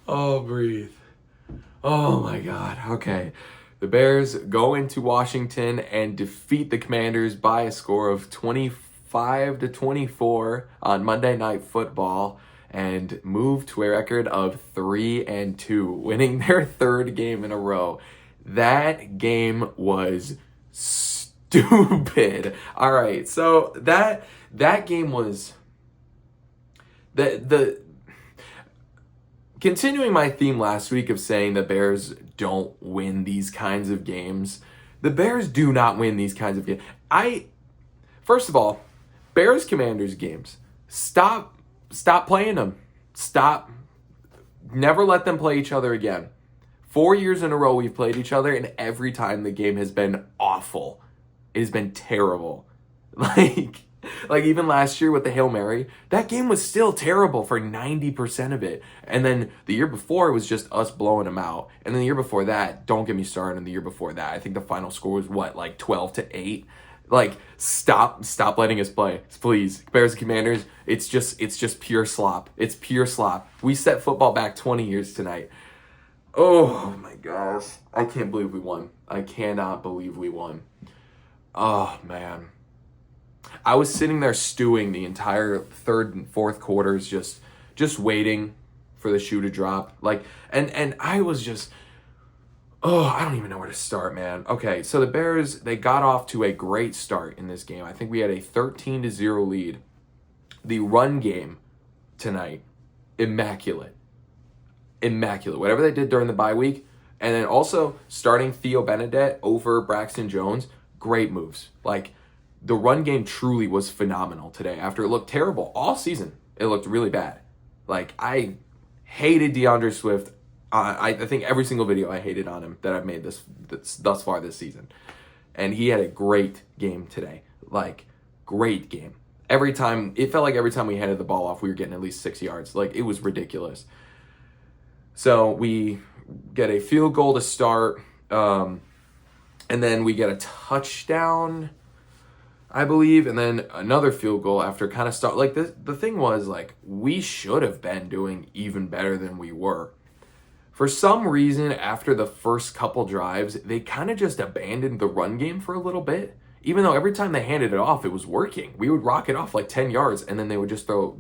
Oh, breathe. Oh my God. Okay. The Bears go into Washington and defeat the Commanders by a score of 25-24 on Monday Night Football and move to a record of 3-2, winning their third game in a row. That game was stupid. All right. So that game was the continuing my theme last week of saying the Bears don't win these kinds of games. The Bears do not win these kinds of games. First of all, Bears Commanders games. Stop playing them. Stop. Never let them play each other again. 4 years in a row we've played each other, and every time the game has been awful. It has been terrible. Like even last year with the Hail Mary, that game was still terrible for 90% of it. And then the year before, it was just us blowing them out. And then the year before that, don't get me started. And the year before that, I think the final score was what, like 12-8? Like, stop letting us play, please. Bears and Commanders, it's just pure slop. It's pure slop. We set football back 20 years tonight. Oh my gosh. I can't believe we won. I cannot believe we won. Oh man. I was sitting there stewing the entire third and fourth quarters, just waiting for the shoe to drop. Like, and I was just, I don't even know where to start, man. Okay, so the Bears, they got off to a great start in this game. I think we had a 13-0 lead. The run game tonight, immaculate. Whatever they did during the bye week, and then also starting Theo Benedette over Braxton Jones, great moves. Like, the run game truly was phenomenal today. After it looked terrible all season, it looked really bad. Like, I hated DeAndre Swift. I think every single video I hated on him that I've made this thus far this season. And he had a great game today. Like, great game. It felt like every time we handed the ball off, we were getting at least 6 yards. Like, it was ridiculous. So we get a field goal to start, and then we get a touchdown, I believe, and then another field goal after kind of start. Like, the thing was, like, we should have been doing even better than we were. For some reason, after the first couple drives, they kind of just abandoned the run game for a little bit. Even though every time they handed it off, it was working. We would rock it off like 10 yards, and then they would just throw,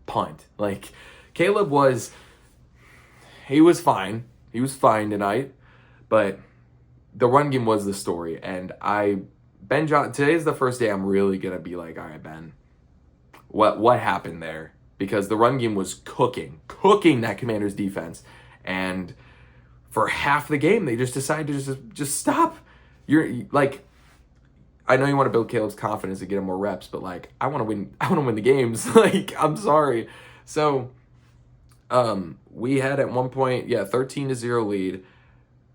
punt. Like, Caleb was fine. He was fine tonight, but the run game was the story. And today is the first day I'm really going to be like, all right, Ben, what happened there? Because the run game was cooking that Commanders defense. And for half the game, they just decided to just stop. You're like, I know you want to build Caleb's confidence and get him more reps, but like, I want to win the games. Like, I'm sorry. So, we had at one point, 13-0 lead,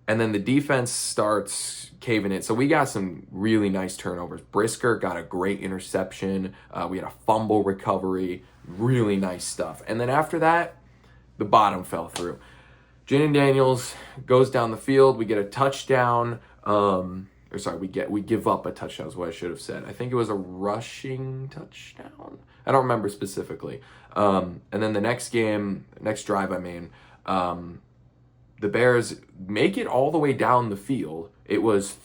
and then the defense starts caving it. So we got some really nice turnovers. Brisker got a great interception. We had a fumble recovery. Really nice stuff. And then after that, the bottom fell through. Jaden Daniels goes down the field. We get a touchdown. We give up a touchdown is what I should have said. I think it was a rushing touchdown. I don't remember specifically. And then the next drive, the Bears make it all the way down the field. It was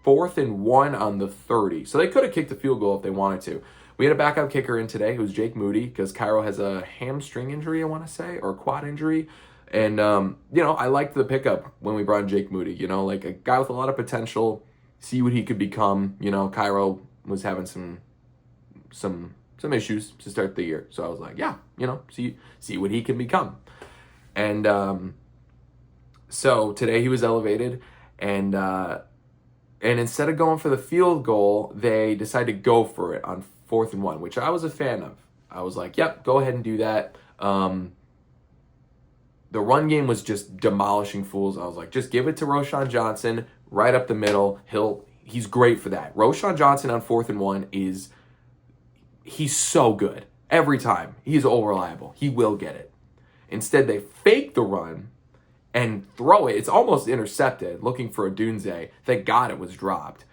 4th and 1 on the 30. So they could have kicked the field goal if they wanted to. We had a backup kicker in today who was Jake Moody because Cairo has a hamstring injury, I want to say, or a quad injury. And, I liked the pickup when we brought in Jake Moody, like a guy with a lot of potential, see what he could become. Cairo was having some issues to start the year. So I was like, see what he can become. And so today he was elevated, and instead of going for the field goal, they decided to go for it on 4th and 1, which I was a fan of. I was like, yep, go ahead and do that. The run game was just demolishing fools. I was like, just give it to Roschon Johnson right up the middle. He's great for that. Roschon Johnson on 4th and 1 he's so good. Every time. He's all reliable. He will get it. Instead, they fake the run and throw it. It's almost intercepted, looking for a Dunze. Thank God it was dropped.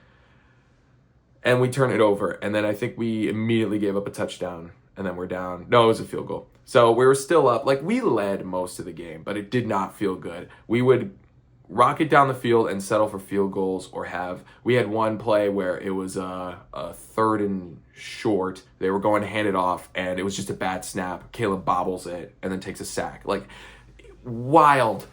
And we turn it over. And then I think we immediately gave up a touchdown. And then we're down. No, it was a field goal. So we were still up. Like, we led most of the game, but it did not feel good. We would rocket down the field and settle for field goals, or we had one play where it was a third and short. They were going to hand it off, and it was just a bad snap. Caleb bobbles it and then takes a sack. Like, wild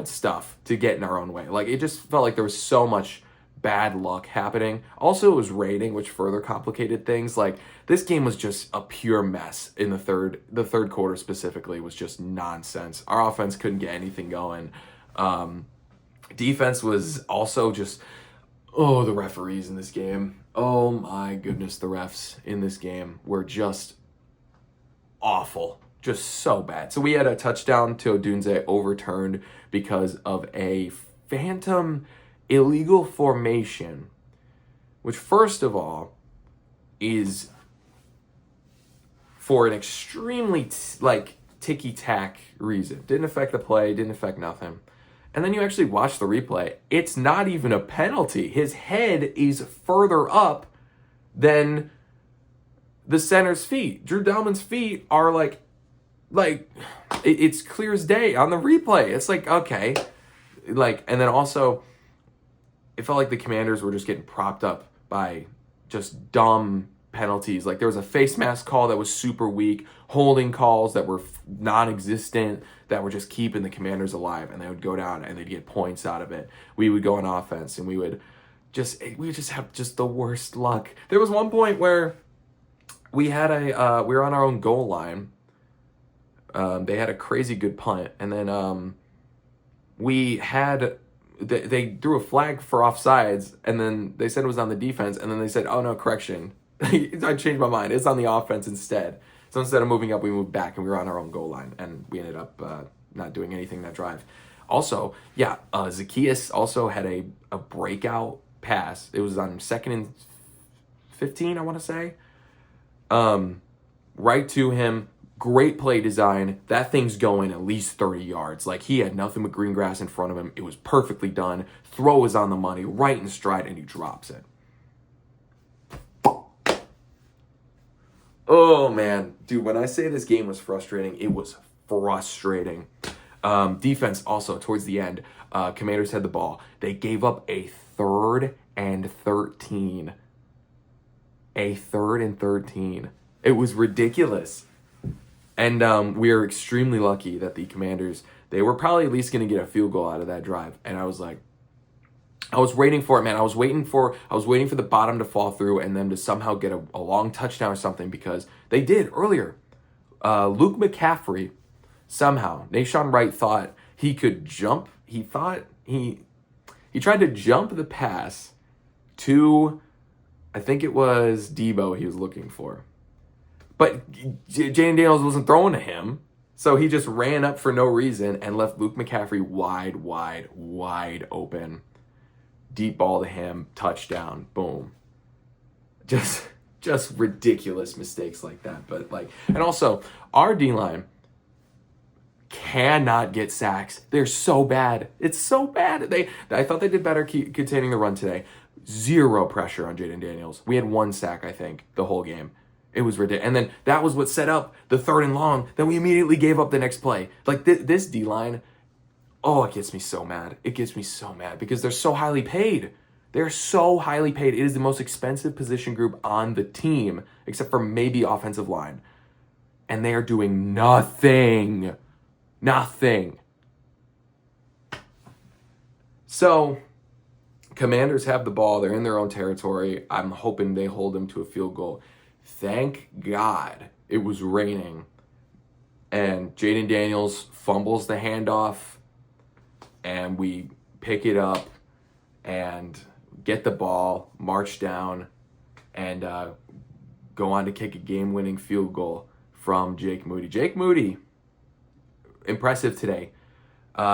stuff to get in our own way. Like, it just felt like there was so much bad luck happening. Also, it was raining, which further complicated things. Like, this game was just a pure mess in the third quarter specifically was just nonsense. Our offense couldn't get anything going. Defense was also just, the referees in this game. Oh my goodness, the refs in this game were just awful. Just so bad. So we had a touchdown to Odunze overturned because of a phantom illegal formation, which first of all is for an extremely ticky-tack reason. Didn't affect the play, didn't affect nothing. And then you actually watch the replay. It's not even a penalty. His head is further up than the center's feet. Drew Dalman's feet are like it's clear as day on the replay. It's like, okay. And then also, it felt like the Commanders were just getting propped up by just dumb penalties. Like, there was a face mask call that was super weak, holding calls that were non-existent, that were just keeping the Commanders alive, and they would go down and they'd get points out of it. We would go on offense and we would just have just the worst luck. There was one point where we were on our own goal line. They had a crazy good punt, and then they threw a flag for offsides, and then they said it was on the defense, and then they said, oh no, correction. I changed my mind. It's on the offense instead. So instead of moving up, we moved back, and we were on our own goal line, and we ended up not doing anything that drive. Also, Zacchaeus also had a breakout pass. It was on 2nd and 15, I want to say. Right to him. Great play design. That thing's going at least 30 yards. Like, he had nothing but green grass in front of him. It was perfectly done. Throw was on the money, right in stride, and he drops it. Oh, man. Dude, when I say this game was frustrating, it was frustrating. Defense also, towards the end, Commanders had the ball. They gave up a 3rd and 13. A 3rd and 13. It was ridiculous. And we are extremely lucky that the Commanders, they were probably at least going to get a field goal out of that drive. And I was waiting for it, man. I was waiting for the bottom to fall through and them to somehow get a long touchdown or something, because they did earlier. Luke McCaffrey, somehow, Nahshon Wright thought he could jump. He thought he tried to jump the pass to, I think it was Debo he was looking for. But Jaden Daniels wasn't throwing to him, so he just ran up for no reason and left Luke McCaffrey wide open. Deep ball to him, touchdown, boom. Just ridiculous mistakes like that. But and also, our D-line cannot get sacks. They're so bad. It's so bad. I thought they did better containing the run today. 0 pressure on Jaden Daniels. We had 1 sack, I think, the whole game. It was ridiculous. And then that was what set up the 3rd and long. Then we immediately gave up the next play. Like, this D-line, it gets me so mad. It gets me so mad because they're so highly paid. They're so highly paid. It is the most expensive position group on the team, except for maybe offensive line. And they are doing nothing. Nothing. So, Commanders have the ball. They're in their own territory. I'm hoping they hold them to a field goal. Thank God it was raining. And Jaden Daniels fumbles the handoff. And we pick it up and get the ball, march down, and go on to kick a game-winning field goal from Jake Moody. Jake Moody, impressive today.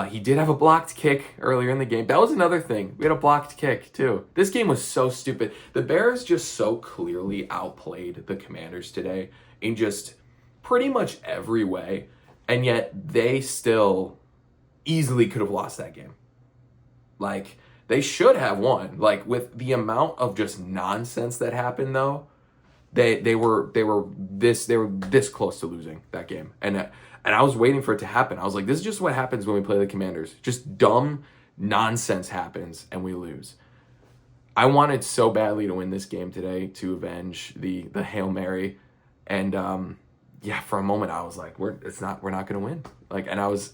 He did have a blocked kick earlier in the game. That was another thing. We had a blocked kick, too. This game was so stupid. The Bears just so clearly outplayed the Commanders today in just pretty much every way, and yet they still easily could have lost that game. They should have won. With the amount of just nonsense that happened, though, they were this close to losing that game, and I was waiting for it to happen. I was like, this is just what happens when we play the Commanders. Just dumb nonsense happens and we lose. I wanted so badly to win this game today to avenge the Hail Mary, and yeah, for a moment I was like, we're not gonna win. Like, and I was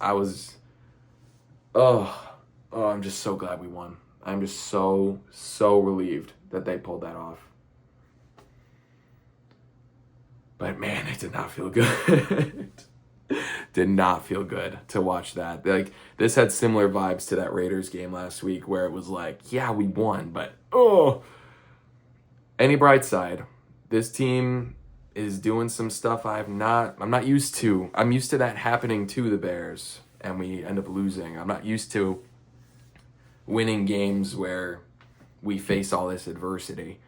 oh I'm just so glad we won. I'm just so relieved that they pulled that off. But man, it did not feel good. Did not feel good to watch that. Like, this had similar vibes to that Raiders game last week where it was like, yeah, we won, but any bright side, this team is doing some stuff I'm not used to. I'm used to that happening to the Bears and we end up losing. I'm not used to winning games where we face all this adversity.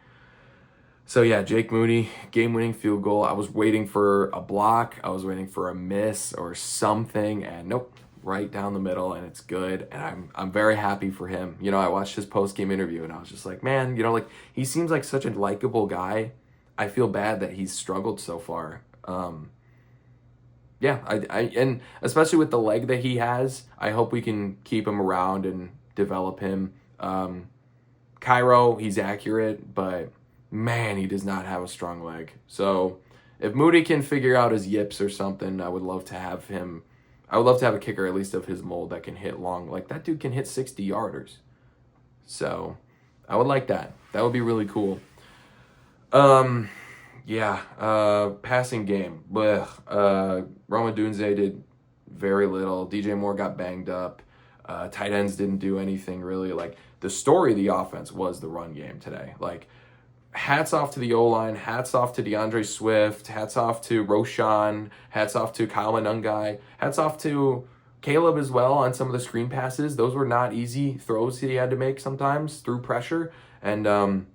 So yeah, Jake Moody, game-winning field goal. I was waiting for a block. I was waiting for a miss or something, and nope, right down the middle, and it's good. And I'm very happy for him. You know, I watched his post-game interview, and I was just like, man, you know, like, he seems like such a likable guy. I feel bad that he's struggled so far. Yeah, and especially with the leg that he has, I hope we can keep him around and develop him. Cairo, he's accurate, but man, he does not have a strong leg. So if Moody can figure out his yips or something, I would love to have him. I would love to have a kicker, at least of his mold, that can hit long. Like, that dude can hit 60-yarders. So I would like that. That would be really cool. Yeah, passing game. Roma Dunze did very little. DJ Moore got banged up. Tight ends didn't do anything really. Like, the story of the offense was the run game today. Like, hats off to the O-line, hats off to DeAndre Swift, hats off to Roshan, hats off to Kyle Manungai, hats off to Caleb as well on some of the screen passes. Those were not easy throws he had to make sometimes through pressure, and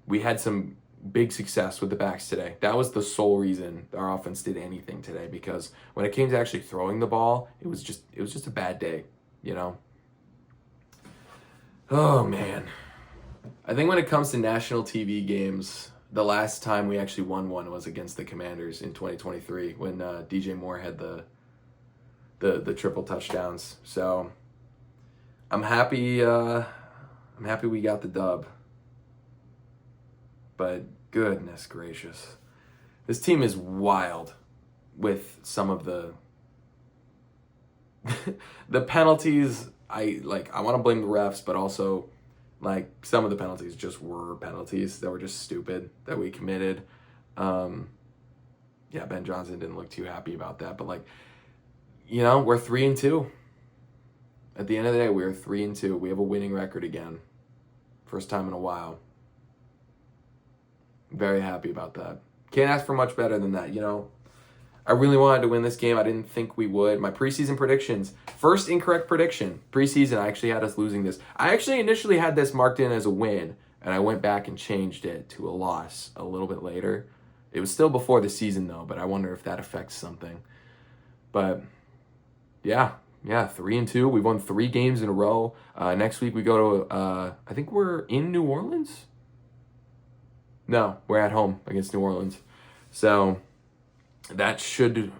we had some big success with the backs today. That was the sole reason our offense did anything today, because when it came to actually throwing the ball, it was just a bad day, you know? Oh, man. I think when it comes to national TV games, the last time we actually won one was against the Commanders in 2023 when DJ Moore had the triple touchdowns. So I'm happy we got the dub. But goodness gracious, this team is wild with some of the the penalties. I want to blame the refs, but also, like, some of the penalties just were penalties that were just stupid that we committed. Yeah, Ben Johnson didn't look too happy about that, but, like, you know, we're 3-2. At the end of the day, we're 3-2. We have a winning record again. First time in a while. Very happy about that. Can't ask for much better than that, you know. I really wanted to win this game. I didn't think we would. My preseason predictions. First incorrect prediction. Preseason, I actually had us losing this. I actually initially had this marked in as a win, and I went back and changed it to a loss a little bit later. It was still before the season, though, but I wonder if that affects something. But, yeah, 3-2. We've won 3 games in a row. Next week we go to, I think we're in New Orleans? No, we're at home against New Orleans. So that should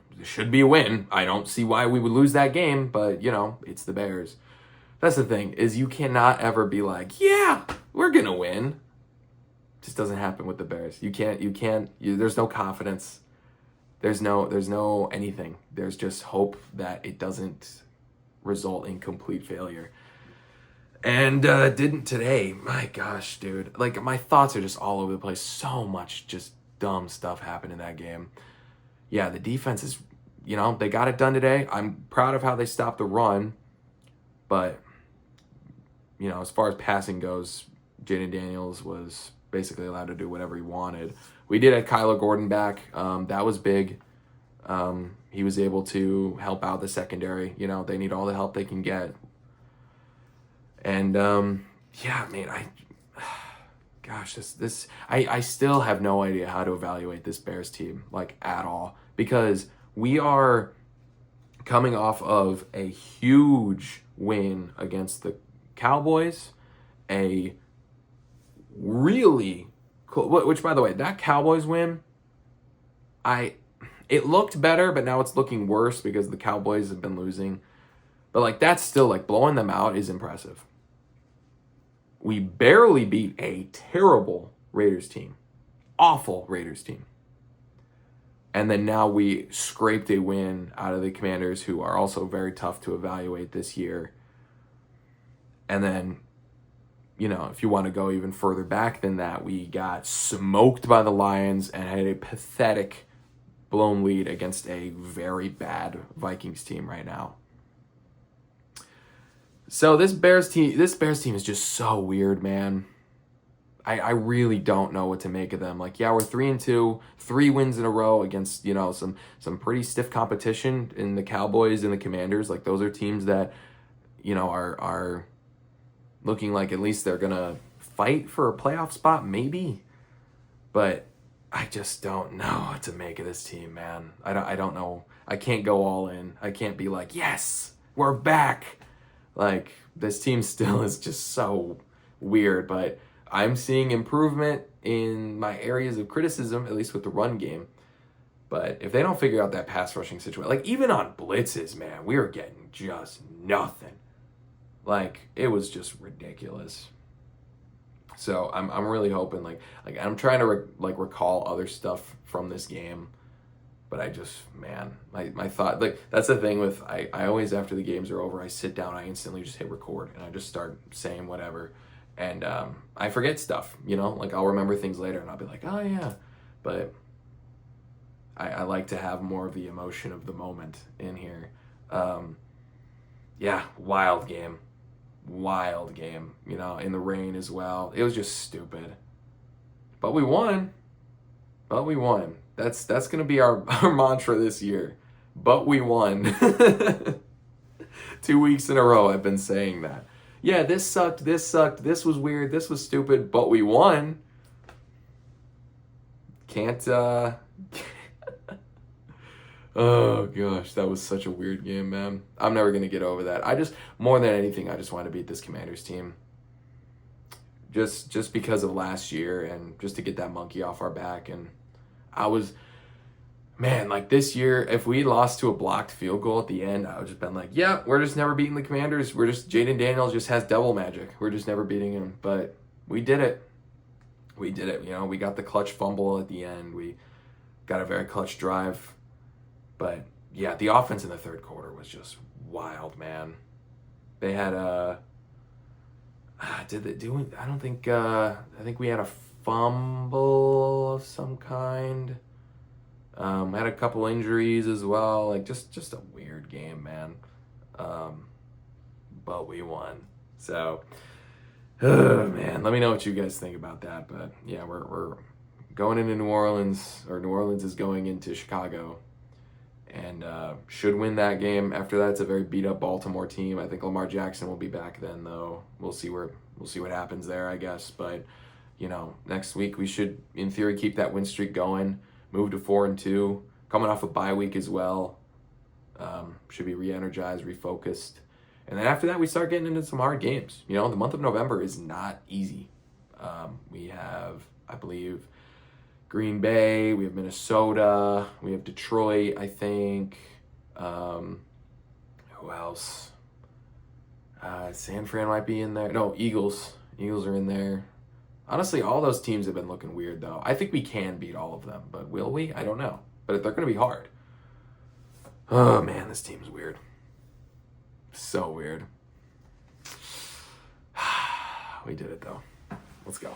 be a win. I don't see why we would lose that game, but, you know, it's the Bears. That's the thing, is you cannot ever be like, yeah, we're going to win. It just doesn't happen with the Bears. There's no confidence. There's no anything. There's just hope that it doesn't result in complete failure. And didn't today. My gosh, dude. Like, my thoughts are just all over the place. So much just dumb stuff happened in that game. Yeah, the defense is, you know, they got it done today. I'm proud of how they stopped the run. But, you know, as far as passing goes, Jaden Daniels was basically allowed to do whatever he wanted. We did have Kyler Gordon back. That was big. He was able to help out the secondary. You know, they need all the help they can get. And, yeah, man, I still have no idea how to evaluate this Bears team, like, at all, because we are coming off of a huge win against the Cowboys, a really cool. Which, by the way, that Cowboys win, it looked better, but now it's looking worse because the Cowboys have been losing. But like that's still like blowing them out is impressive. We barely beat a terrible Raiders team, awful Raiders team. And then now we scraped a win out of the Commanders, who are also very tough to evaluate this year. And then, if you want to go even further back than that, we got smoked by the Lions and had a pathetic blown lead against a very bad Vikings team right now. So this Bears team is just so weird, man. I really don't know what to make of them. Like, yeah, we're 3-2, 3 wins in a row against, some pretty stiff competition in the Cowboys and the Commanders. Like, those are teams that, are looking like at least they're gonna fight for a playoff spot, maybe. But I just don't know what to make of this team, man. I don't know. I can't go all in. I can't be like, yes, we're back. Like, this team still is just so weird, but I'm seeing improvement in my areas of criticism, at least with the run game. But if they don't figure out that pass rushing situation, like even on blitzes, man, we were getting just nothing. Like, it was just ridiculous. So I'm really hoping like I'm trying to recall other stuff from this game, but I just, man, my thought, like, that's the thing with I always, after the games are over, I sit down, I instantly just hit record and I just start saying whatever. And I forget stuff, like I'll remember things later and I'll be like, oh yeah. But I like to have more of the emotion of the moment in here. Yeah, wild game, in the rain as well. It was just stupid. But we won. That's going to be our mantra this year. But we won. 2 weeks in a row I've been saying that. Yeah, this sucked, this was weird, this was stupid, but we won. Can't, oh gosh, that was such a weird game, man. I'm never going to get over that. More than anything, I just want to beat this Commanders team. Just because of last year and just to get that monkey off our back. And man, like this year, if we lost to a blocked field goal at the end, I would just been like, yeah, we're just never beating the Commanders. Jaden Daniels just has devil magic. We're just never beating him. But we did it. We got the clutch fumble at the end. We got a very clutch drive. But yeah, the offense in the third quarter was just wild, man. They had I think we had a fumble of some kind. Had a couple injuries as well. Like just a weird game, man. But we won. So, man, let me know what you guys think about that. But yeah, we're going into New Orleans, or New Orleans is going into Chicago, and should win that game. After that, it's a very beat up Baltimore team. I think Lamar Jackson will be back then, though. We'll see what happens there, I guess. But next week we should, in theory, keep that win streak going. Move to 4-2, coming off a bye week as well. Should be re-energized, refocused. And then after that, we start getting into some hard games. The month of November is not easy. We have, I believe, Green Bay, we have Minnesota, we have Detroit, I think. Who else? San Fran might be in there. No, Eagles. Eagles are in there. Honestly, all those teams have been looking weird, though. I think we can beat all of them, but will we? I don't know. But they're going to be hard. Oh, man, this team's weird. So weird. We did it, though. Let's go.